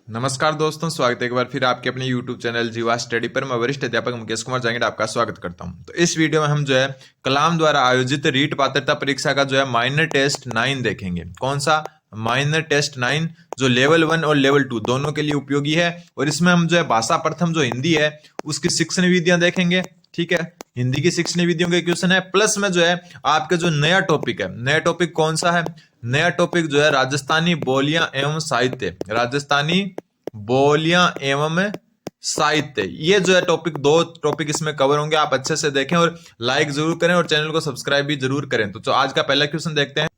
नमस्कार दोस्तों, स्वागत है एक बार फिर आपके अपने YouTube चैनल जीवा स्टडी पर। मैं वरिष्ठ अध्यापक मुकेश कुमार जांगिड आपका स्वागत करता हूं। तो इस वीडियो में हम कलाम द्वारा आयोजित रीट पात्रता परीक्षा का माइनर टेस्ट 9 देखेंगे। कौन सा? माइनर टेस्ट 9, जो लेवल 1 और लेवल 2 दोनों के लिए उपयोगी है। और इसमें हम भाषा प्रथम जो हिंदी है उसकी शिक्षण विधियां देखेंगे। ठीक है, हिंदी की शिक्षण विधियों के क्वेश्चन है, प्लस में आपके नया टॉपिक है। नया टॉपिक कौन सा है? नया टॉपिक राजस्थानी बोलियां एवं साहित्य। राजस्थानी बोलियां एवं साहित्य, ये टॉपिक, दो टॉपिक इसमें कवर होंगे। आप अच्छे से देखें और लाइक जरूर करें और चैनल को सब्सक्राइब भी जरूर करें। तो आज का पहला क्वेश्चन देखते हैं।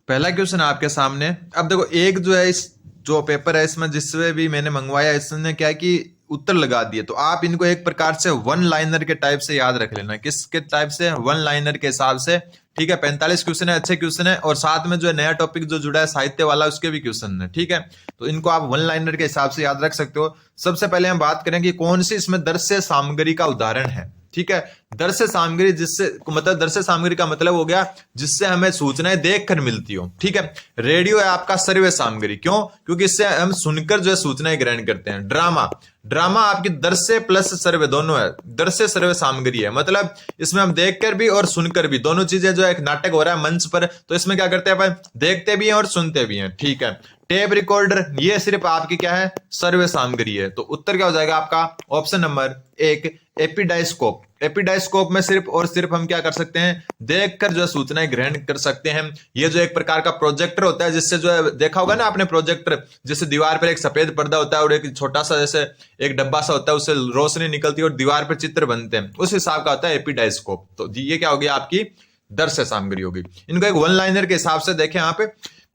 पहला क्वेश्चन आपके सामने। अब देखो, एक इस जो पेपर है इसमें जिससे भी मैंने मंगवाया, इसने क्या कि उत्तर लगा दिए। तो आप इनको एक प्रकार से वन लाइनर के टाइप से याद रख लेना। किसके टाइप से? वन लाइनर के हिसाब से। ठीक है, 45 क्वेश्चन है, अच्छे क्वेश्चन है। और साथ में नया टॉपिक जो जुड़ा है साहित्य वाला, उसके भी क्वेश्चन है। ठीक है, तो इनको आप वन लाइनर के हिसाब से याद रख सकते हो। सबसे पहले हम बात करें कि कौन सी इसमें दृश्य सामग्री का उदाहरण है। ठीक है, दृश्य सामग्री, जिससे मतलब दृश्य सामग्री का मतलब हो गया जिससे हमें सूचनाएं देखकर मिलती हो। ठीक है, रेडियो है आपका श्रव्य सामग्री। क्यों? क्योंकि इससे हम सुनकर सूचनाएं ग्रहण करते हैं। ड्रामा, ड्रामा आपकी दृश्य प्लस श्रव्य दोनों है। दृश्य श्रव्य सामग्री है, मतलब इसमें हम देखकर भी और सुनकर भी, दोनों चीजें। एक नाटक हो रहा है मंच पर, तो इसमें क्या करते हैं अपन? देखते भी हैं और सुनते भी हैं। ठीक है, टेप रिकॉर्डर, ये सिर्फ आपकी क्या है? सर्वे सामग्री है। तो उत्तर क्या हो जाएगा आपका? Option number 1, एपिडाइस्कोप। एपिडाइस्कोप में सिर्फ और सिर्फ हम क्या कर सकते हैं? देखकर सूचनाएं ग्रहण कर सकते हैं। ये एक प्रकार का प्रोजेक्टर होता है, जिससे देखा होगा ना आपने प्रोजेक्टर, जैसे दीवार पर एक सफेद पर्दा होता है और एक छोटा सा जैसे एक डब्बा सा होता है, उससे रोशनी निकलती है और दीवार पर चित्र बनते हैं। उस हिसाब का होता है एपिडाइस्कोप। तो ये क्या होगी? आपकी दृश्य सामग्री होगी। इनको एक वन लाइनर के हिसाब से देखें यहाँ पे।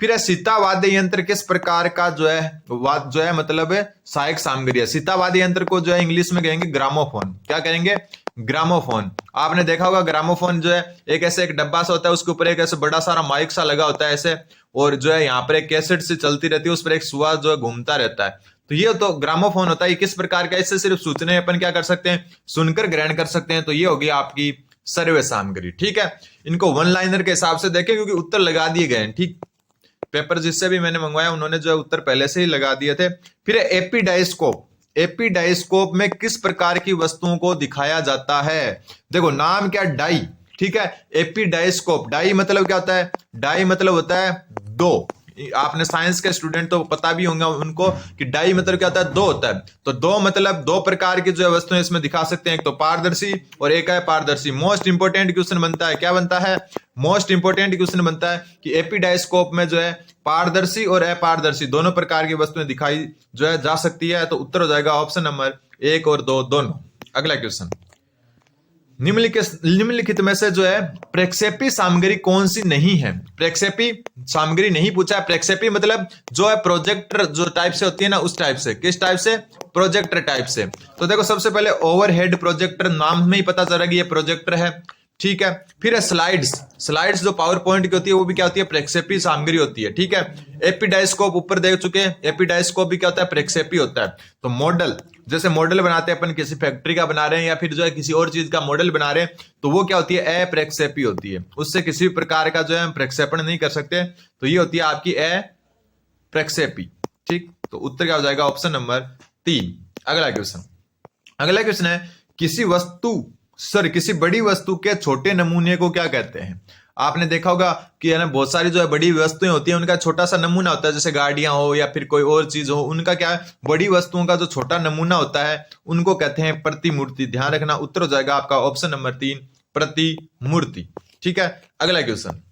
फिर है सीता वाद्य यंत्र, किस प्रकार का मतलब सहायक सामग्री है। सीता वाद्य यंत्र को इंग्लिश में कहेंगे ग्रामोफोन। क्या कहेंगे? ग्रामोफोन। आपने देखा होगा ग्रामोफोन एक ऐसे एक डब्बा सा होता है, उसके ऊपर एक ऐसे बड़ा सारा माइक सा लगा होता है ऐसे, और यहाँ पर एक कैसेट से चलती रहती है, उस पर एक सुआ घूमता रहता है। तो ये तो ग्रामोफोन होता है। किस प्रकार का? इससे सिर्फ सूचनाएं अपन क्या कर सकते हैं? सुनकर ग्रहण कर सकते हैं। तो ये होगी आपकी सर्वे सामग्री। ठीक है, इनको वन लाइनर के हिसाब से देखें क्योंकि उत्तर लगा दिए गए हैं। ठीक, पेपर जिससे भी मैंने मंगवाया उन्होंने उत्तर पहले से ही लगा दिए थे। फिर एपिडाइस्कोप। एपिडाइस्कोप में किस प्रकार की वस्तुओं को दिखाया जाता है? देखो, नाम क्या? डाई। ठीक है, एपिडाइस्कोप। डाई मतलब क्या होता है? डाई मतलब होता है दो। आपने साइंस के स्टूडेंट तो पता भी होंगे उनको कि डाई मतलब क्या होता है? दो होता है। तो दो मतलब दो प्रकार की वस्तुएं इसमें दिखा सकते हैं। एक तो पारदर्शी और एक है पारदर्शी। मोस्ट इंपोर्टेंट क्वेश्चन बनता है, क्या बनता है? मोस्ट इंपोर्टेंट क्वेश्चन बनता है कि एपिडाइस्कोप में पारदर्शी और अपारदर्शी दोनों प्रकार की वस्तुएं दिखाई जा सकती है। तो उत्तर हो जाएगा ऑप्शन नंबर 1 और 2 दोनों। अगला क्वेश्चन, निम्नलिखित में से प्रक्षेपी सामग्री कौन सी नहीं है? प्रक्षेपी सामग्री नहीं पूछा है। प्रक्षेपी मतलब प्रोजेक्टर टाइप से होती है ना, उस टाइप से। किस टाइप से? प्रोजेक्टर टाइप से। तो देखो, सबसे पहले ओवरहेड प्रोजेक्टर, नाम में ही पता चल रहा है कि ये प्रोजेक्टर है। ठीक है, फिर है स्लाइड्स। स्लाइड्स जो पावर पॉइंट की होती है वो भी क्या होती है? प्रक्षेपी सामग्री होती है। ठीक है, एपिडाइस्कोप ऊपर देख चुके हैं, एपिडाइस्कोप भी क्या होता है? प्रक्षेपी होता है। तो मॉडल, जैसे मॉडल बनाते हैं अपन, किसी फैक्ट्री का बना रहे हैं या फिर किसी और चीज का मॉडल बना रहे हैं, तो वो क्या होती है? अप्रक्षेपी होती है। उससे किसी भी प्रकार का प्रक्षेपण नहीं कर सकते। तो ये होती है आपकी अप्रक्षेपी। ठीक, तो उत्तर क्या हो जाएगा? Option number 3। अगला क्वेश्चन, अगला क्वेश्चन है किसी बड़ी वस्तु के छोटे नमूने को क्या कहते हैं? आपने देखा होगा कि है ना, बहुत सारी बड़ी वस्तुएं होती हैं, उनका छोटा सा नमूना होता है। जैसे गाड़ियां हो या फिर कोई और चीज हो, उनका क्या है? बड़ी वस्तुओं का जो छोटा नमूना होता है उनको कहते हैं प्रतिमूर्ति। ध्यान रखना, उत्तर हो जाएगा आपका ऑप्शन नंबर 3, प्रतिमूर्ति। ठीक है, अगला क्वेश्चन,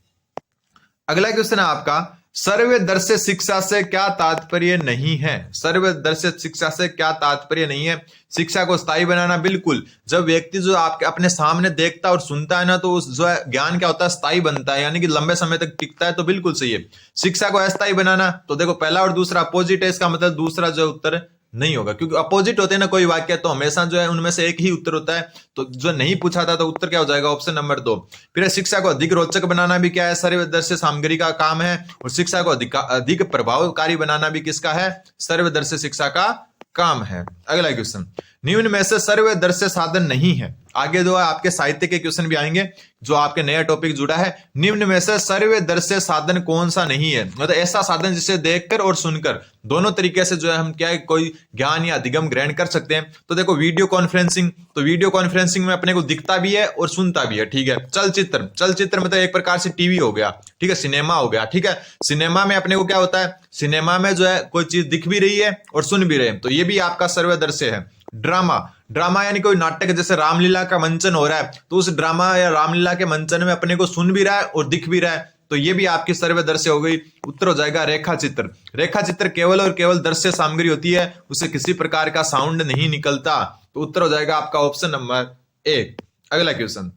अगला क्वेश्चन है आपका सर्वदर्शी शिक्षा से क्या तात्पर्य नहीं है? सर्वदर्शी शिक्षा से क्या तात्पर्य नहीं है? शिक्षा को स्थायी बनाना। बिल्कुल, जब व्यक्ति आपके अपने सामने देखता और सुनता है ना, तो उस ज्ञान क्या होता है? स्थायी बनता है, यानी कि लंबे समय तक टिकता है। तो बिल्कुल सही है। शिक्षा को अस्थायी बनाना, तो देखो पहला और दूसरा अपोजिट है, इसका मतलब दूसरा उत्तर नहीं होगा, क्योंकि अपोजिट होते हैं ना कोई वाक्य, तो हमेशा उनमें से एक ही उत्तर होता है। तो नहीं पूछा था, तो उत्तर क्या हो जाएगा? Option number 2। फिर शिक्षा को अधिक रोचक बनाना भी क्या है? सर्वदर्शी सामग्री का काम है। और शिक्षा को अधिक प्रभावकारी बनाना भी किसका है? सर्वदर्शी शिक्षा का काम है। अगला क्वेश्चन, निम्न में से सर्वदर्शी साधन नहीं है। आगे जो है आपके साहित्य के क्वेश्चन भी आएंगे जो आपके नया टॉपिक जुड़ा है। निम्न में से सर्वदर्शी साधन कौन सा नहीं है, मतलब ऐसा साधन जिसे देखकर और सुनकर दोनों तरीके से जो है हम क्या है कोई ज्ञान या अधिगम ग्रहण कर सकते हैं। तो देखो वीडियो कॉन्फ्रेंसिंग, तो वीडियो कॉन्फ्रेंसिंग में अपने को दिखता भी है और सुनता भी है, ठीक है। चलचित्र, चलचित्र मतलब एक प्रकार से टीवी हो गया, ठीक है, सिनेमा हो गया, ठीक है। सिनेमा में अपने को क्या होता है, सिनेमा में जो है कोई चीज दिख भी रही है और सुन भी रहे हैं, तो ये भी आपका सर्वदर्शी है। ड्रामा, ड्रामा यानी कोई नाटक, जैसे रामलीला का मंचन हो रहा है तो उस ड्रामा या रामलीला के मंचन में अपने को सुन भी रहा है और दिख भी रहा है, तो ये भी आपकी सर्वदर्शी हो गई। उत्तर हो जाएगा रेखा चित्र। रेखा चित्र केवल और केवल दृश्य सामग्री होती है, उससे किसी प्रकार का साउंड नहीं निकलता, तो उत्तर हो जाएगा आपका ऑप्शन नंबर 1। अगला क्वेश्चन,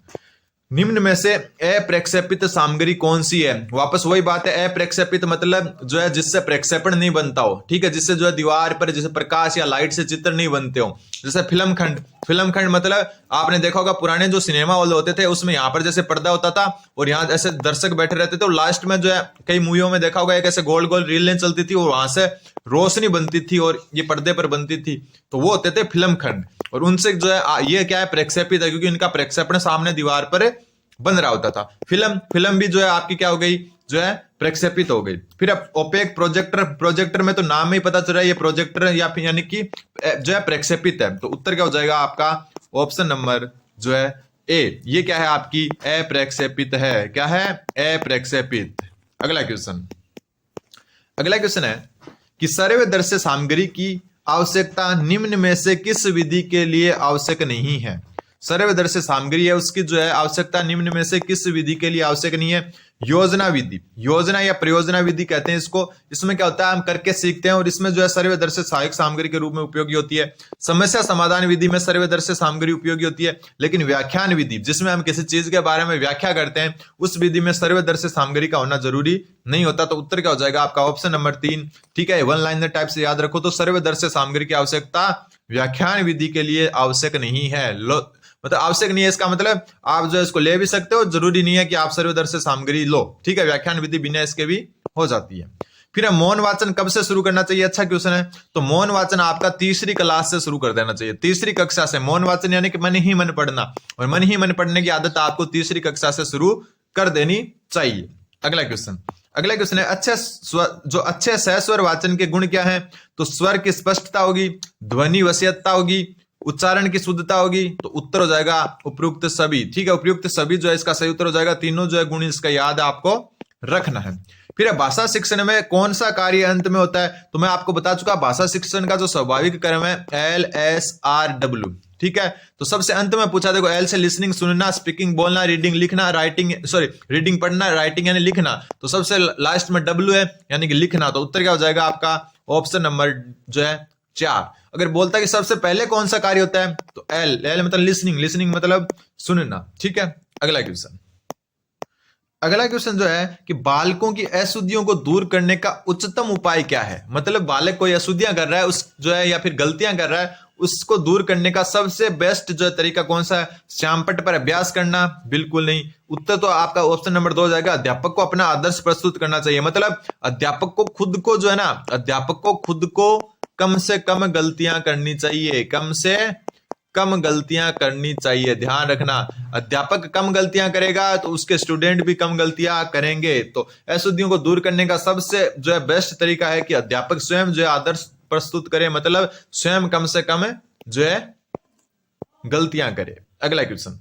निम्न में से अप्रक्षेपित सामग्री कौन सी है। वापस वही बात है, अप्रक्षेपित मतलब जो है जिससे प्रक्षेपण नहीं बनता हो, ठीक है, जिससे जो है दीवार पर जैसे प्रकाश या लाइट से चित्र नहीं बनते हो। जैसे फिल्म खंड, फिल्म खंड मतलब आपने देखा होगा पुराने जो सिनेमा हॉल होते थे उसमें यहाँ पर जैसे पर्दा होता था और यहाँ ऐसे दर्शक बैठे रहते थे और लास्ट में जो है कई मूवियों में देखा होगा एक ऐसे गोल गोल रीलें चलती थी और वहां से रोशनी बनती थी और ये पर्दे पर बनती थी, तो वो होते थे फिल्म खंड। और उनसे जो है ये क्या है, प्रक्षेपित है, क्योंकि इनका प्रक्षेपण सामने दीवार पर बन रहा होता था। फिल्म, फिल्म भी जो है आपकी क्या हो गई, जो है प्रक्षेपित हो गई। फिर अब ओपेक प्रोजेक्टर, प्रोजेक्टर में तो नाम ही पता चल रहा है ये प्रोजेक्टर या फिर यानी कि जो है प्रक्षेपित है, तो उत्तर क्या हो जाएगा आपका ऑप्शन नंबर जो है ए। ये क्या है आपकी अप्रक्षेपित है, क्या है, अप्रक्षेपित। अगला क्वेश्चन, अगला क्वेश्चन है कि सर्वदर्शी सामग्री की आवश्यकता निम्न में से किस विधि के लिए आवश्यक नहीं है। सर्वदर्शी सामग्री है उसकी जो है आवश्यकता निम्न में से किस विधि के लिए आवश्यक नहीं है। योजना विधि, योजना या प्रयोजना विधि कहते हैं इसको। इसमें क्या होता है, हम करके सीखते हैं और इसमें जो है सर्वदर्शी सहायक सामग्री के रूप में उपयोगी होती है। समस्या समाधान विधि में सर्वदर्शी सामग्री उपयोगी होती है, लेकिन व्याख्यान विधि जिसमें हम किसी चीज के बारे में व्याख्या करते हैं उस विधि में सर्वदर्शी सामग्री का होना जरूरी नहीं होता, तो उत्तर क्या हो जाएगा आपका ऑप्शन नंबर 3, ठीक है। वन लाइनर टाइप से याद रखो, तो सर्वदर्शी सामग्री की आवश्यकता व्याख्यान विधि के लिए आवश्यक नहीं है। मतलब आवश्यक नहीं है इसका मतलब आप जो है इसको ले भी सकते हो, जरूरी नहीं है कि आप सर्वदर्शी सामग्री लो, ठीक है। व्याख्यान विधि बिना इसके भी हो जाती है। फिर मौन वाचन कब से शुरू करना चाहिए, अच्छा क्वेश्चन है। तो मौन वाचन आपका तीसरी क्लास से शुरू कर देना चाहिए, तीसरी कक्षा से। मौन वाचन यानी कि मन ही मन पढ़ना, और मन ही मन पढ़ने की आदत आपको तीसरी कक्षा से शुरू कर देनी चाहिए। अगला क्वेश्चन, अगला क्वेश्चन है अच्छे स्वर, जो अच्छे सहस्वर वाचन के गुण क्या है। तो स्वर की स्पष्टता होगी, ध्वनि वसीयता होगी, उच्चारण की शुद्धता होगी, तो उत्तर हो जाएगा उपयुक्त सभी, ठीक है। उपयुक्त सभी जो है इसका सही उत्तर हो जाएगा। तीनों जो है गुण इसका याद आपको रखना है। फिर भाषा शिक्षण में कौन सा कार्य अंत में होता है। तो मैं आपको बता चुका भाषा शिक्षण का जो स्वाभाविक क्रम है LSRW, ठीक है। तो सबसे अंत में पूछा, देखो एल से लिसनिंग सुनना, स्पीकिंग बोलना, रीडिंग लिखना, राइटिंग सॉरी रीडिंग पढ़ना, राइटिंग यानी लिखना, तो सबसे लास्ट में W है यानी कि लिखना, तो उत्तर क्या हो जाएगा आपका ऑप्शन नंबर जो है 4। अगर बोलता है कि सबसे पहले कौन सा कार्य होता है तो एल, एल मतलब लिसनिंग, लिसनिंग मतलब सुनना, ठीक है। अगला क्वेश्चन, अगला क्वेश्चन जो है कि बालकों की अशुद्धियों को दूर करने का उच्चतम उपाय क्या है। मतलब बालक कोई अशुद्धियां कर रहा है उस जो है या फिर गलतियां कर रहा है, उसको दूर करने का सबसे बेस्ट जो तरीका कौन सा है। श्यामपट्ट पर अभ्यास करना, बिल्कुल नहीं। उत्तर तो आपका ऑप्शन नंबर 2 हो जाएगा। अध्यापक को अपना आदर्श प्रस्तुत करना चाहिए, मतलब अध्यापक को खुद को जो है ना, अध्यापक को खुद को कम से कम गलतियां करनी चाहिए, कम से कम गलतियां करनी चाहिए। ध्यान रखना, अध्यापक कम गलतियां करेगा तो उसके स्टूडेंट भी कम गलतियां करेंगे। तो अशुद्धियों को दूर करने का सबसे जो है बेस्ट तरीका है कि अध्यापक स्वयं जो है आदर्श प्रस्तुत करे, मतलब स्वयं कम से कम जो है गलतियां करे। अगला क्वेश्चन,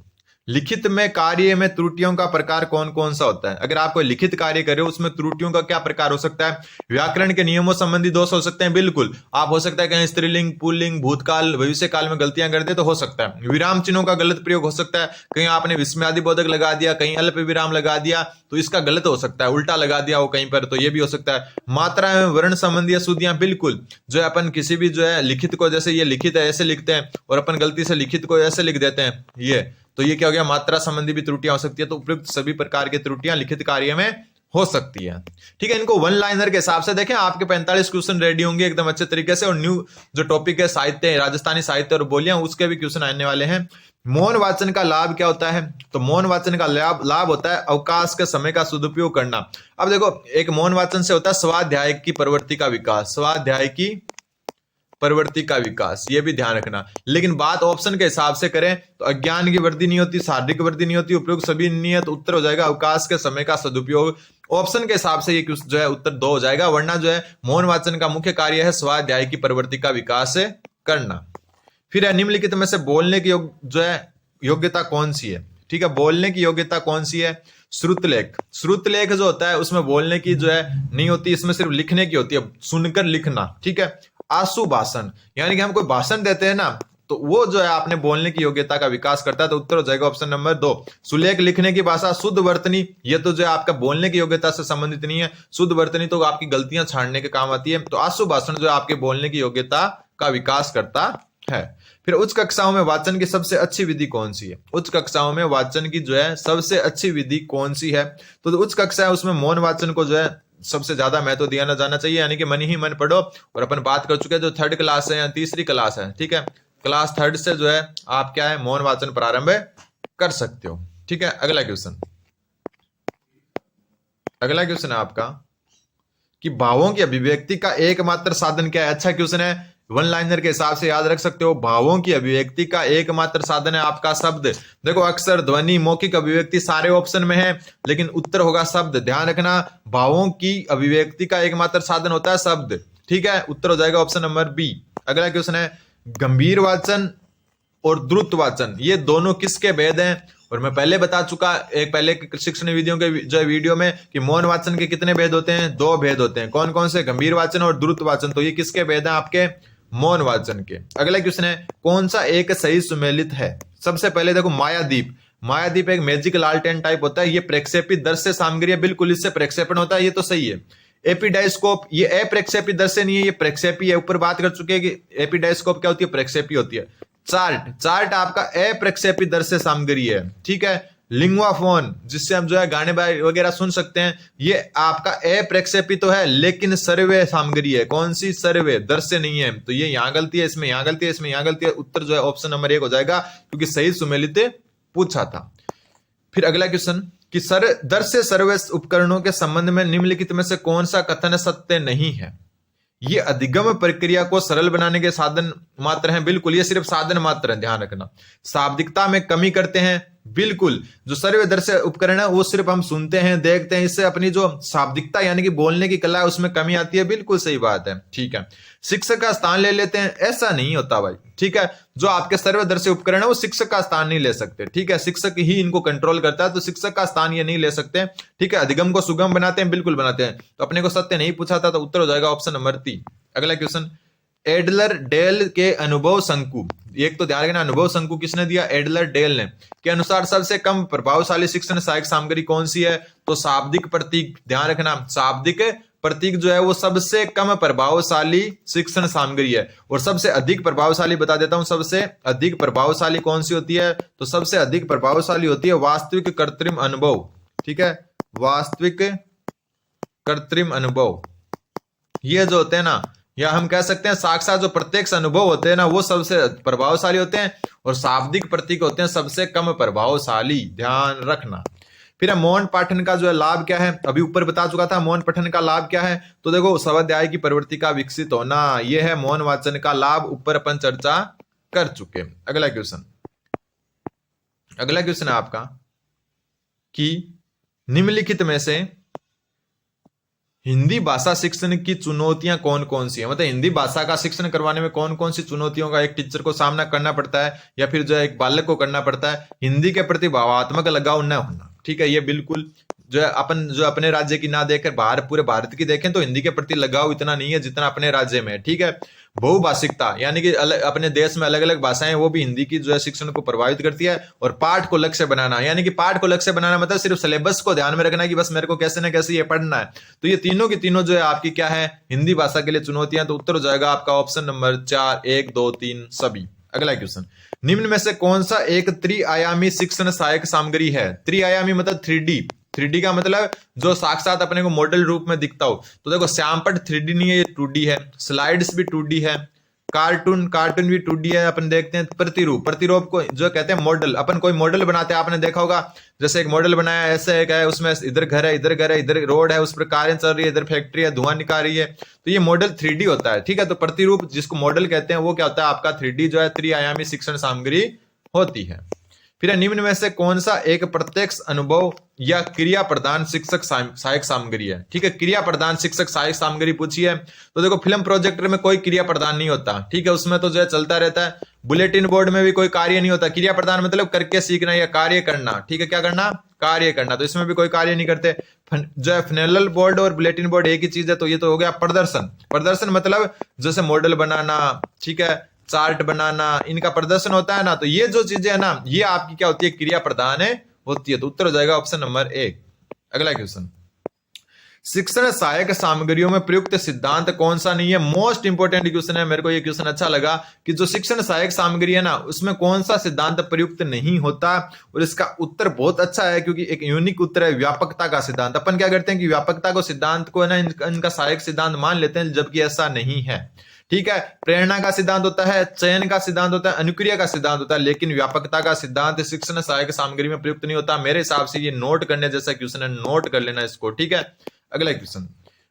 लिखित में कार्य में त्रुटियों का प्रकार कौन कौन सा होता है। अगर आप कोई लिखित कार्य कर रहे हो उसमें त्रुटियों का क्या प्रकार हो सकता है। व्याकरण के नियमों संबंधी दोष हो सकते हैं, बिल्कुल। आप हो सकता है कहीं स्त्रीलिंग, पुल्लिंग, भूतकाल, भविष्य काल में गलतियां कर दे तो हो सकता है। विराम चिन्हों का गलत प्रयोग हो सकता है, कहीं आपने विस्मयादि बोधक लगा दिया, कहीं अल्प विराम लगा दिया तो इसका गलत हो सकता है, उल्टा लगा दिया हो कहीं पर तो ये भी हो सकता है। मात्रा एवं वर्ण संबंधी अशुद्धियां, बिल्कुल। जो है अपन किसी भी जो है लिखित को, जैसे ये लिखित है ऐसे लिखते हैं और अपन गलती से लिखित को ऐसे लिख देते हैं, ये तो ये क्या हो गया, मात्रा संबंधी भी त्रुटियां हो सकती है। तो उपयुक्त सभी प्रकार की त्रुटियां लिखित कार्य में हो सकती है, ठीक है। इनको वन लाइनर के हिसाब से देखें, आपके 45 क्वेश्चन रेडी होंगे एकदम अच्छे तरीके से। और न्यू जो टॉपिक है साहित्य, राजस्थानी साहित्य और बोलियां, उसके भी क्वेश्चन आने वाले हैं। मौन वाचन का लाभ क्या होता है। तो मौन वाचन का लाभ होता है अवकाश के समय का सदुपयोग करना। अब देखो, एक मौन वाचन से होता है स्वाध्याय की प्रवृत्ति का विकास, स्वाध्याय की प्रवृत्ति का विकास, ये भी ध्यान रखना। लेकिन बात ऑप्शन के हिसाब से करें तो अज्ञान की वृद्धि नहीं होती, शारीरिक वृद्धि नहीं होती, उपयुक्त सभी नहीं है, तो उत्तर हो जाएगा अवकाश के समय का सदुपयोग। ऑप्शन के हिसाब से ये जो है उत्तर 2 हो जाएगा, वरना जो है मौन वाचन का मुख्य कार्य है स्वाध्याय की प्रवृत्ति का विकास करना। फिर है निम्नलिखित में से बोलने की जो है योग्यता कौन सी है। ठीक है, बोलने की योग्यता कौन सी है? श्रुतलेख। श्रुतलेख जो होता है उसमें बोलने की जो है नहीं होती, इसमें सिर्फ लिखने की होती है, सुनकर लिखना। ठीक है, आशु भाषण, यानी कि हम कोई भाषण देते हैं ना, तो वो जो है आपने बोलने की योग्यता का विकास करता है, तो उत्तर हो जाएगा ऑप्शन नंबर 2। सुलेख, लिखने की भाषा। शुद्ध वर्तनी, ये तो जो है आपका बोलने की योग्यता से संबंधित नहीं है, शुद्ध वर्तनी तो आपकी गलतियां छाड़ने के काम आती है। तो आशु भाषण जो है आपके बोलने की योग्यता का विकास करता है। फिर उच्च कक्षाओं में वाचन की सबसे अच्छी विधि कौन सी है? उच्च कक्षाओं में वाचन की जो है सबसे अच्छी विधि कौन सी है? तो उच्च कक्षा है उसमें मौन वाचन को जो है सबसे ज्यादा महत्व दिया जाना चाहिए, यानी कि मन ही मन पढ़ो। और अपन बात कर चुके हैं जो 3rd क्लास है या तीसरी क्लास है, ठीक है, क्लास 3rd से जो है आप क्या है मौन वाचन प्रारंभ कर सकते हो। ठीक है, अगला क्वेश्चन है आपका कि भावों की अभिव्यक्ति का एकमात्र साधन क्या है? अच्छा क्वेश्चन है, वन लाइनर के हिसाब से याद रख सकते हो। भावों की अभिव्यक्ति का एकमात्र साधन है आपका शब्द। देखो अक्षर, ध्वनि, मौखिक अभिव्यक्ति सारे ऑप्शन में है, लेकिन उत्तर होगा शब्द। ध्यान रखना, भावों की अभिव्यक्ति का एकमात्र साधन होता है शब्द। ठीक है, उत्तर हो जाएगा ऑप्शन नंबर बी। अगला क्वेश्चन है गंभीर वाचन और द्रुत वाचन, ये दोनों किसके भेद हैं? और मैं पहले बता चुका एक पहले शिक्षण विधियों के जो वीडियो में कि मौन वाचन के कितने भेद होते हैं? 2 भेद होते हैं। कौन कौन से? गंभीर वाचन और द्रुत वाचन। तो ये किसके भेद हैं? आपके मौन वाचन के। अगला क्वेश्चन है कौन सा एक सही सुमेलित है? सबसे पहले देखो मायादीप। मायादीप एक मैजिक लालटेन टाइप होता है, ये प्रक्षेपित दृश्य सामग्री है, बिल्कुल इससे प्रक्षेपण होता है, ये तो सही है। एपिडाइस्कोप, ये अप्रक्षेपी दृश्य नहीं है, ये प्रक्षेपी है। ऊपर बात कर चुके हैं कि एपिडाइस्कोप क्या होती है? प्रक्षेपी होती है। चार्ट आपका अप्रक्षेपी दृश्य सामग्री है। ठीक है, लिंग्वाफोन जिससे हम जो है गाने वगैरह सुन सकते हैं, ये आपका अप्रक्षेपी तो है लेकिन सर्वे सामग्री है। कौन सी? सर्वे, दृश्य नहीं है। तो ये यहां गलती है, इसमें यहां गलती है, इसमें यहां गलती है। उत्तर जो है ऑप्शन नंबर 1 हो जाएगा, क्योंकि सही सुमेलित पूछा था। फिर अगला क्वेश्चन कि दृश्य सर्वे उपकरणों के संबंध में निम्नलिखित में से कौन सा कथन सत्य नहीं है? ये अधिगम प्रक्रिया को सरल बनाने के साधन मात्र हैं, बिल्कुल ये सिर्फ साधन मात्र है, ध्यान रखना। शाब्दिकता में कमी करते हैं, बिल्कुल जो सर्वदर्शी उपकरण है वो सिर्फ हम सुनते हैं, देखते हैं, इससे अपनी जो शाब्दिकता यानी कि बोलने की कला है उसमें कमी आती है, बिल्कुल सही बात है। ठीक है, शिक्षक का स्थान ले लेते हैं, ऐसा नहीं होता भाई। ठीक है, जो आपके सर्वदर्शी उपकरण है वो शिक्षक का स्थान नहीं ले सकते। ठीक है, शिक्षक ही इनको कंट्रोल करता है, तो शिक्षक का स्थान ये नहीं ले सकते। ठीक है, अधिगम को सुगम बनाते हैं, बिल्कुल बनाते हैं। तो अपने को सत्य नहीं पूछा था, तो उत्तर हो जाएगा ऑप्शन नंबर 3। अगला क्वेश्चन, एडलर डेल के अनुभव शंकु, एक तो ध्यान रखना अनुभव शंकु किसने दिया? एडलर डेल ने। के अनुसार सबसे कम प्रभावशाली शिक्षण सहायक सामग्री कौन सी है? तो शाब्दिक प्रतीक। ध्यान रखना शाब्दिक प्रतीक जो है वो सबसे कम प्रभावशाली शिक्षण सामग्री है। और सबसे अधिक प्रभावशाली बता देता हूं, सबसे अधिक प्रभावशाली कौन सी होती है? तो सबसे अधिक प्रभावशाली होती है वास्तविक कृत्रिम अनुभव। ठीक है, वास्तविक कृत्रिम अनुभव, ये जो होते हैं ना, या हम कह सकते हैं साक्षात जो प्रत्यक्ष अनुभव होते हैं ना, वो सबसे प्रभावशाली होते हैं, और शाब्दिक प्रतीक होते हैं सबसे कम प्रभावशाली। ध्यान रखना। फिर मौन पाठन का जो है लाभ क्या है? अभी ऊपर बता चुका था मौन पठन का लाभ क्या है। तो देखो स्वाध्याय की प्रवृत्ति का विकसित होना, यह है मौन वाचन का लाभ, ऊपर अपन चर्चा कर चुके। अगला क्वेश्चन है आपका कि निम्नलिखित में से हिंदी भाषा शिक्षण की चुनौतियां कौन कौन सी है? मतलब हिंदी भाषा का शिक्षण करवाने में कौन कौन सी चुनौतियों का एक टीचर को सामना करना पड़ता है, या फिर जो है एक बालक को करना पड़ता है? हिंदी के प्रति भावात्मक लगाव न होना। ठीक है, ये बिल्कुल जो है अपन जो अपने राज्य की ना देखकर बाहर पूरे भारत की देखें तो हिंदी के प्रति लगाव इतना नहीं है जितना अपने राज्य में है। ठीक है, बहुभाषिकता यानी कि अपने देश में अलग अलग भाषाएं, वो भी हिंदी की जो है शिक्षण को प्रभावित करती है। और पाठ को लक्ष्य बनाना, यानी कि पाठ को लक्ष्य बनाना मतलब सिर्फ सिलेबस को ध्यान में रखना कि बस मेरे को कैसे ना कैसे ये पढ़ना है। तो ये तीनों की तीनों जो है आपकी क्या है? हिंदी भाषा के लिए चुनौतियां। तो उत्तर हो जाएगा आपका ऑप्शन नंबर 4, 1, 2, 3 सभी। अगला क्वेश्चन, निम्न में से कौन सा एक त्रिआयामी शिक्षण सहायक सामग्री है? त्रिआयामी मतलब 3D। 3D का मतलब जो साक्षात अपने को मॉडल रूप में दिखता हो। तो देखो श्यामपट 3D नहीं है, ये 2D है। स्लाइड्स भी 2D है। कार्टून, कार्टून भी 2D है। अपन देखते हैं प्रतिरूप, प्रतिरूप को जो कहते हैं मॉडल, अपन कोई मॉडल बनाते हैं, आपने देखा होगा जैसे एक मॉडल बनाया ऐसे एक है, उसमें इधर घर है, इधर घर है, इधर रोड है, उस पर कारें चल रही है, इधर फैक्ट्री है, धुआं निकाल रही है, तो ये मॉडल 3D होता है। ठीक है, तो प्रतिरूप जिसको मॉडल कहते हैं वो क्या होता है आपका 3D जो है त्रिआयामी शिक्षण सामग्री होती है। फिर निम्न में से कौन सा एक प्रत्यक्ष अनुभव या क्रिया प्रदान शिक्षक सहायक सामग्री है? ठीक है, क्रिया प्रदान शिक्षक सहायक सामग्री पूछी है तो देखो फिल्म प्रोजेक्टर में कोई क्रिया प्रदान नहीं होता। ठीक है, उसमें तो जो है चलता रहता है। बुलेटिन बोर्ड में भी कोई कार्य नहीं होता। क्रिया प्रदान मतलब करके सीखना या कार्य करना। ठीक है, क्या करना? कार्य करना। तो इसमें भी कोई कार्य नहीं करते। जो है फनेलल बोर्ड और बुलेटिन बोर्ड एक ही चीज है, तो ये तो हो गया प्रदर्शन। प्रदर्शन मतलब जैसे मॉडल बनाना, ठीक है, चार्ट बनाना, इनका प्रदर्शन होता है ना, तो ये जो चीजें है ना, ये आपकी क्या होती है? क्रिया प्रदान है होती है। तो उत्तर हो जाएगा ऑप्शन नंबर 1। अगला क्वेश्चन, शिक्षण सहायक सामग्रियों में प्रयुक्त सिद्धांत कौन सा नहीं है? मोस्ट इंपोर्टेंट क्वेश्चन है, मेरे को ये क्वेश्चन अच्छा लगा कि जो शिक्षण सहायक सामग्री है ना, उसमें कौन सा सिद्धांत प्रयुक्त नहीं होता। और इसका उत्तर बहुत अच्छा है क्योंकि एक यूनिक उत्तर है, व्यापकता का सिद्धांत। अपन क्या करते हैं कि व्यापकता को सिद्धांत को है ना इनका सहायक सिद्धांत मान लेते हैं, जबकि ऐसा नहीं है। ठीक है, प्रेरणा का सिद्धांत होता है, चयन का सिद्धांत होता है, अनुक्रिया का सिद्धांत होता है, लेकिन व्यापकता का सिद्धांत शिक्षण सहायक सामग्री में प्रयुक्त नहीं होता। मेरे हिसाब से ये नोट करने जैसा क्वेश्चन है, नोट कर लेना इसको। ठीक है, अगला क्वेश्चन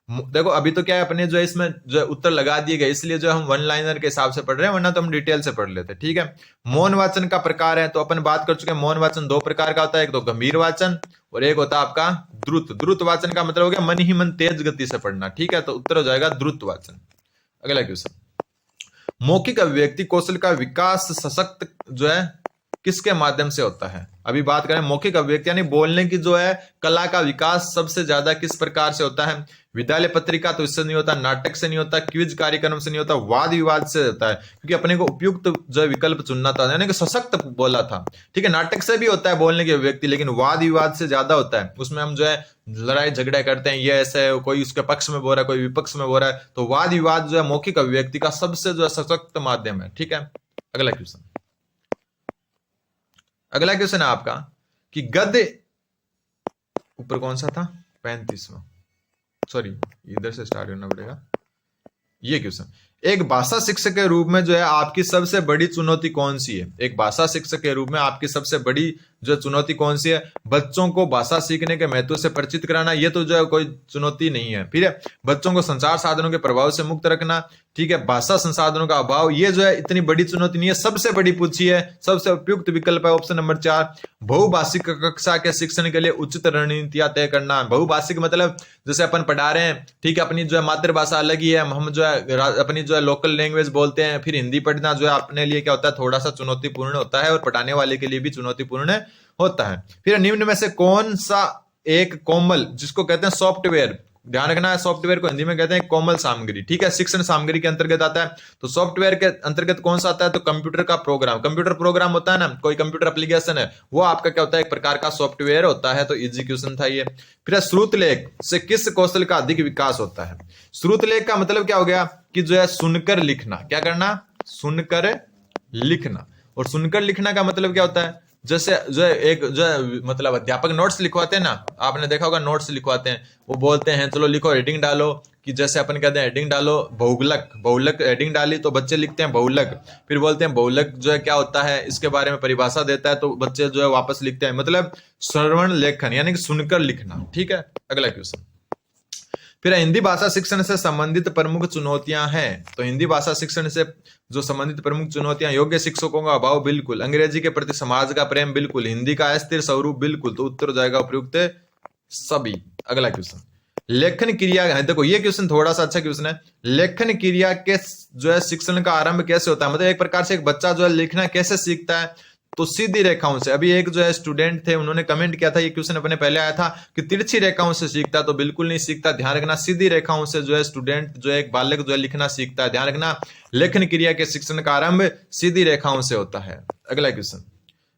देखो, अभी तो क्या है अपने जो है इसमें जो उत्तर लगा दिए गए, इसलिए जो हम वन लाइनर के हिसाब से पढ़ रहे हैं, वरना तो हम डिटेल से पढ़ लेते। ठीक है, मौन वाचन का प्रकार है तो अपन बात कर चुके हैं। मौन वाचन 2 प्रकार का होता है, एक तो गंभीर वाचन और एक होता है आपका द्रुत। द्रुत वाचन का मतलब हो गया मन ही मन तेज गति से पढ़ना। ठीक है, तो उत्तर हो जाएगा द्रुत वाचन। अगला क्वेश्चन, मौखिक अभिव्यक्ति कौशल का विकास सशक्त जो है किसके माध्यम से होता है? अभी बात करें मौखिक अभिव्यक्ति यानी बोलने की जो है कला का विकास सबसे ज्यादा किस प्रकार से होता है? विद्यालय पत्रिका तो इससे नहीं होता, नाटक से नहीं होता, क्विज कार्यक्रम से नहीं होता, वाद विवाद से होता है, क्योंकि अपने को उपयुक्त जो है विकल्प चुनना था, यानी कि सशक्त बोला था। ठीक है, नाटक से भी होता है बोलने की अभिव्यक्ति, लेकिन वाद विवाद से ज्यादा होता है। उसमें हम जो है लड़ाई झगड़ा करते हैं, ये ऐसे कोई उसके पक्ष में बोल रहा है, कोई विपक्ष में बोल रहा है, तो वाद विवाद जो है मौखिक अभिव्यक्ति का सबसे जो है सशक्त माध्यम है। ठीक है, अगला क्वेश्चन, अगला क्वेश्चन है आपका कि गद्य ऊपर कौन सा था? 35वां, सॉरी इधर से स्टार्ट करना पड़ेगा। ये क्वेश्चन, एक भाषा शिक्षक के रूप में जो है आपकी सबसे बड़ी चुनौती कौन सी है? एक भाषा शिक्षक के रूप में आपकी सबसे बड़ी जो चुनौती कौन सी है? बच्चों को भाषा सीखने के महत्व से परिचित कराना, ये तो जो है कोई चुनौती नहीं है। फिर है बच्चों को संचार साधनों के प्रभाव से मुक्त रखना। ठीक है, भाषा संसाधनों का अभाव, ये जो है इतनी बड़ी चुनौती नहीं है, सबसे बड़ी पूछी है, सबसे उपयुक्त विकल्प है ऑप्शन नंबर 4। बहुभाषिक कक्षा के शिक्षण के लिए उचित रणनीतियां तय करना। बहुभाषिक मतलब जैसे अपन पढ़ा रहे हैं, ठीक है, अपनी जो है मातृभाषा अलग ही है, हम जो है अपनी जो है लोकल लैंग्वेज बोलते हैं, फिर हिंदी पढ़ना जो है अपने लिए क्या होता है? थोड़ा सा चुनौतीपूर्ण होता है और पढ़ाने वाले के लिए भी चुनौतीपूर्ण होता है। फिर निम्न में से कौन सा एक कोमल, जिसको कहते हैं सॉफ्टवेयर, ध्यान रखना है, सॉफ्टवेयर को हिंदी में कहते हैं कोमल सामग्री। ठीक है, शिक्षण सामग्री के अंतर्गत आता है। तो सॉफ्टवेयर के अंतर्गत कौन सा आता है? तो कंप्यूटर का प्रोग्राम, कंप्यूटर प्रोग्राम होता है ना, कोई कंप्यूटर एप्लीकेशन है, वो आपका क्या होता है? एक प्रकार का सॉफ्टवेयर होता है। तो इजी क्वेश्चन था ये। फिर श्रुतलेख से किस कौशल का अधिक विकास होता है? श्रुतलेख का मतलब क्या हो गया कि जो है सुनकर लिखना। क्या करना? सुनकर लिखना। और सुनकर लिखना का मतलब क्या होता है? जैसे जो है एक जो है मतलब अध्यापक नोट्स लिखवाते हैं ना, आपने देखा होगा नोट्स लिखवाते हैं, वो बोलते हैं चलो लिखो, हेडिंग डालो, कि जैसे अपन कहते हैं हेडिंग डालो बहुलक, बहुलक हेडिंग डाली तो बच्चे लिखते हैं बहुलक, फिर बोलते हैं बहुलक जो है क्या होता है, इसके बारे में परिभाषा देता है, तो बच्चे जो है वापस लिखते हैं। मतलब श्रवण लेखन यानी कि सुनकर लिखना। ठीक है, अगला क्वेश्चन, फिर हिंदी भाषा शिक्षण से संबंधित प्रमुख चुनौतियां हैं। तो हिंदी भाषा शिक्षण से जो संबंधित प्रमुख चुनौतियां, योग्य शिक्षकों का अभाव बिल्कुल, अंग्रेजी के प्रति समाज का प्रेम बिल्कुल, हिंदी का अस्थिर स्वरूप बिल्कुल। तो उत्तर हो जाएगा उपयुक्त सभी। अगला क्वेश्चन, लेखन क्रिया है। देखो ये क्वेश्चन थोड़ा सा अच्छा क्वेश्चन है। लेखन क्रिया के जो है शिक्षण का आरंभ कैसे होता है? मतलब एक प्रकार से एक बच्चा जो है लिखना कैसे सीखता है? तो सीधी रेखाओं से। अभी एक जो है स्टूडेंट थे, उन्होंने कमेंट किया था, ये क्वेश्चन अपने पहले आया था कि तिरछी रेखाओं से सीखता, तो बिल्कुल नहीं सीखता। ध्यान रखना, सीधी रेखाओं से जो है स्टूडेंट जो है एक बालक जो है लिखना सीखता है। ध्यान रखना, लेखन क्रिया के शिक्षण का आरंभ सीधी रेखाओं से होता है। अगला क्वेश्चन,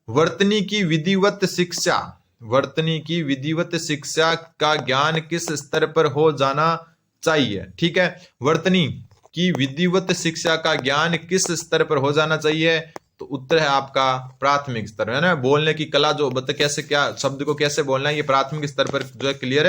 वर्तनी की विधिवत शिक्षा, वर्तनी की विधिवत शिक्षा का ज्ञान किस स्तर पर हो जाना चाहिए? ठीक है, वर्तनी की विधिवत शिक्षा का ज्ञान किस स्तर पर हो जाना चाहिए? तो उत्तर है आपका प्राथमिक स्तर, है ना। बोलने की कला जो बता कैसे क्या शब्द को कैसे बोलना है, ये प्राथमिक स्तर पर जो है क्लियर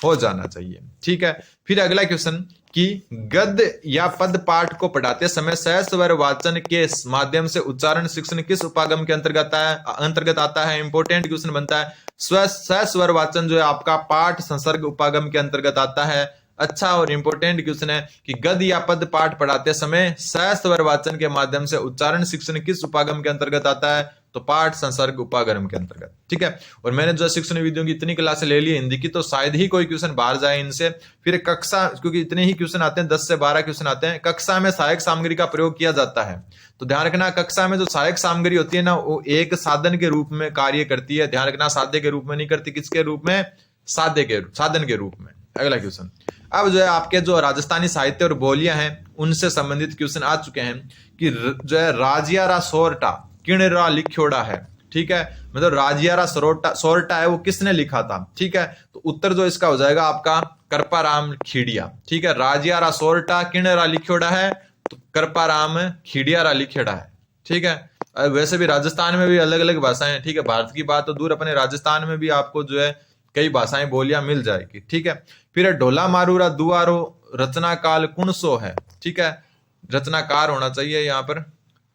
हो जाना चाहिए। ठीक है, फिर अगला क्वेश्चन, कि गद्य या पद पाठ को पढ़ाते समय सहस्वर वाचन के माध्यम से उच्चारण शिक्षण किस उपागम के अंतर्गत आता है। इंपॉर्टेंट क्वेश्चन बनता है। सहस्वर वाचन जो है आपका पाठ संसर्ग उपागम के अंतर्गत आता है। अच्छा और इंपॉर्टेंट क्वेश्चन है कि गद्य या पद पाठ पढ़ाते समय सहस्वर वाचन के माध्यम से उच्चारण शिक्षण किस उपागम के अंतर्गत आता है, तो पाठ संसर्ग उपागम के अंतर्गत। ठीक है, और मैंने जो शिक्षण विधियों की इतनी क्लासें ले ली हिंदी की, तो शायद ही कोई क्वेश्चन बाहर जाए इनसे। फिर कक्षा, क्योंकि इतने ही क्वेश्चन आते हैं, 10 से 12 क्वेश्चन आते हैं। कक्षा में सहायक सामग्री का प्रयोग किया जाता है, तो ध्यान रखना कक्षा में जो सहायक सामग्री होती है ना, वो एक साधन के रूप में कार्य करती है। ध्यान रखना, साध्य के रूप में नहीं करती। किसके रूप में? साधन के रूप में। अगला क्वेश्चन, अब जो है आपके जो राजस्थानी साहित्य और बोलियां हैं उनसे संबंधित क्वेश्चन आ चुके हैं कि जो है राजियारा सोरठा किणरा लिखोड़ा है। ठीक है, मतलब राजियारा सोरठा है वो किसने लिखा था। ठीक है, तो उत्तर जो इसका हो जाएगा आपका कृपाराम खीड़िया। ठीक है, राजियारा सोरठा किणरा लिखोड़ा है, तो कृपाराम खीड़ियारा लिखेड़ा है। ठीक है, वैसे भी राजस्थान में भी अलग अलग भाषाएं हैं। ठीक है, भारत की बात तो दूर, अपने राजस्थान में भी आपको जो है कई भाषाएं बोलियां मिल जाएगी। ठीक है, फिर ढोला मारूरा दुआरो रचना काल कुणसो है। ठीक है, रचनाकार होना चाहिए यहाँ पर।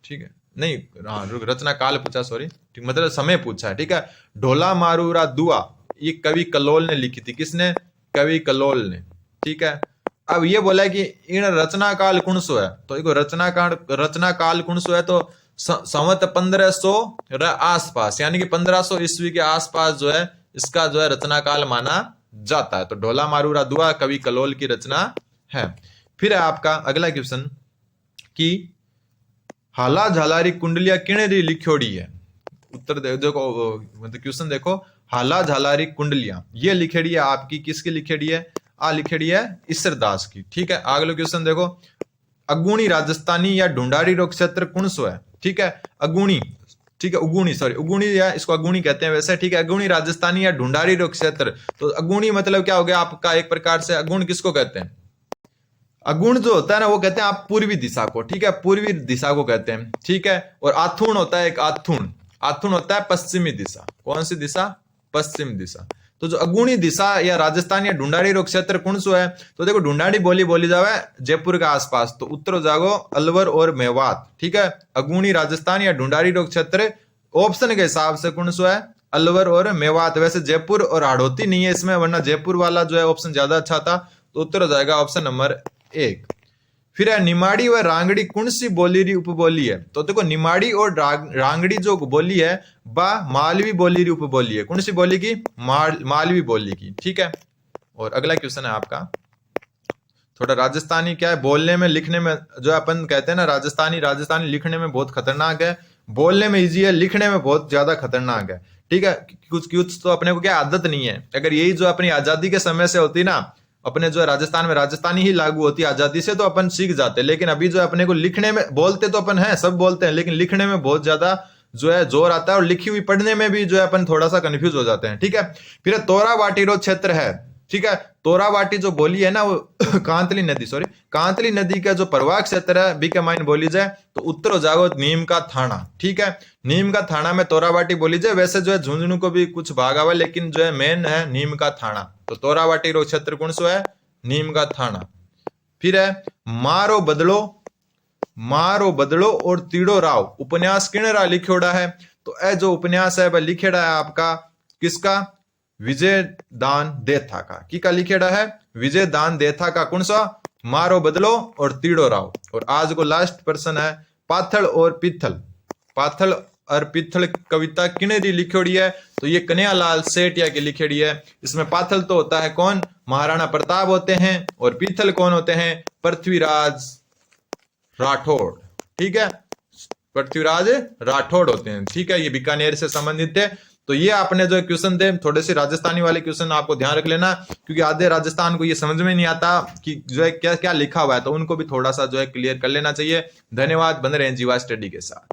ठीक है, नहीं, हाँ रचना काल पूछा, सॉरी, ठीक, मतलब समय पूछा है। ठीक है, ढोला मारूरा दुआ ये कवि कलोल ने लिखी थी। किसने? कवि कलोल ने। ठीक है, अब ये बोला है कि इन रचना काल कुणसो है, तो देखो रचना काल कुणसो है, तो संवत 1500 आसपास, यानी कि 1500 ईस्वी के आसपास जो है इसका जो है रचना काल माना जाता है। तो ढोला मारूरा दुआ कवि कलोल की रचना है। फिर है आपका अगला क्वेश्चन कि हाला झालारी कुंडलिया किणरी लिखोड़ी है। उत्तर देखो, मतलब क्वेश्चन देखो, हाला झालारी कुंडलिया ये लिखेड़ी है आपकी, किसकी लिखेड़ी है? लिखेड़ी है ईश्वरदास की। ठीक है, अगला क्वेश्चन देखो, अगुणी राजस्थानी या ढूंढारी रो क्षेत्र कुणसो है। ठीक है, अगुणी, ठीक है, उगुणी या इसको अगुणी कहते हैं वैसे। ठीक है, अगुणी राजस्थानी या ढूंढारी रो क्षेत्र, तो अगुणी मतलब क्या हो गया आपका? एक प्रकार से अगुण किसको कहते हैं? अगुण जो होता है ना, वो कहते हैं आप पूर्वी दिशा को। ठीक है, पूर्वी दिशा को कहते हैं। ठीक है, और आथुण होता है एक, आथुण होता है पश्चिमी दिशा। कौन सी दिशा? पश्चिम दिशा। तो जो अगुणी दिशा या राजस्थान या ढूंढारी रो क्षेत्र कुणसो है, तो देखो ढूंढाड़ी बोली जावे जयपुर के आसपास, तो उत्तर हो जागो अलवर और मेवात। ठीक है, अगुणी राजस्थान या ढूंढारी रो क्षेत्र ऑप्शन के हिसाब से कुणसो है अलवर और मेवात। वैसे जयपुर और हाड़ौती नहीं है इसमें, वरना जयपुर वाला जो है ऑप्शन ज्यादा अच्छा था। तो उत्तर हो जाएगा ऑप्शन नंबर 1। फिर है निमाड़ी व रांगड़ी कौन सी बोली री उपबोली है? तो देखो निमाड़ी और रांगड़ी जो बोली है वह मालवी बोली री उपबोली है। कौन सी बोली की? मालवी बोली की। ठीक है, और अगला क्वेश्चन है आपका थोड़ा राजस्थानी, क्या है बोलने में लिखने में, जो अपन कहते हैं ना राजस्थानी लिखने में बहुत खतरनाक है, बोलने में इजी है, लिखने में बहुत ज्यादा खतरनाक है। ठीक है, कुछ तो अपने को क्या आदत नहीं है। अगर यही जो अपनी आजादी के समय से होती ना, अपने जो राजस्थान में राजस्थानी ही लागू होती आजादी से, तो अपन सीख जाते। लेकिन अभी जो अपने को लिखने में, बोलते तो अपन है, सब बोलते हैं, लेकिन लिखने में बहुत ज्यादा जो है जोर आता है, और लिखी हुई पढ़ने में भी जो है अपन थोड़ा सा कंफ्यूज हो जाते हैं। ठीक है, फिर तोरावाटी रो क्षेत्र है। ठीक है, तोरावाटी जो बोली है ना, वो कांतली नदी का जो प्रवाह क्षेत्र है बी के माइन बोली जाए, तो उत्तर हो जाएगा नीम का थाना। ठीक है, नीम का थाना में तोरावाटी बोली जाए। वैसे जो है झुंझुनू को भी कुछ भाग आवा, लेकिन जो है मेन है नीम का थाना। तो तोरावाटी रो क्षेत्र कौन सो है? नीम का थाना। फिर है मारो बदलो और तीड़ो राव उपन्यास किणरा लिखोड़ा है। तो यह जो उपन्यास है वह लिखेड़ा है आपका किसका? विजय दान देथा का। की का लिखेड़ा है? विजय दान देथा का। कौन सा? मारो बदलो और तीड़ो राव। और आज को लास्ट प्रश्न है पाथल और पिथल कविता किणरी लिखोड़ी है। तो ये कन्हैयालाल सेठिया की लिखेड़ी है। इसमें पाथल तो होता है कौन? महाराणा प्रताप होते हैं, और पिथल कौन होते हैं? पृथ्वीराज राठौड़। ठीक है, पृथ्वीराज राठौड़ होते हैं। ठीक है, ये बीकानेर से संबंधित है। तो ये आपने जो क्वेश्चन थे, थोड़े से राजस्थानी वाले क्वेश्चन आपको ध्यान रख लेना, क्योंकि आधे राजस्थान को ये समझ में नहीं आता कि जो है क्या क्या लिखा हुआ है, तो उनको भी थोड़ा सा जो है क्लियर कर लेना चाहिए। धन्यवाद, बने रहें जीवा स्टडी के साथ।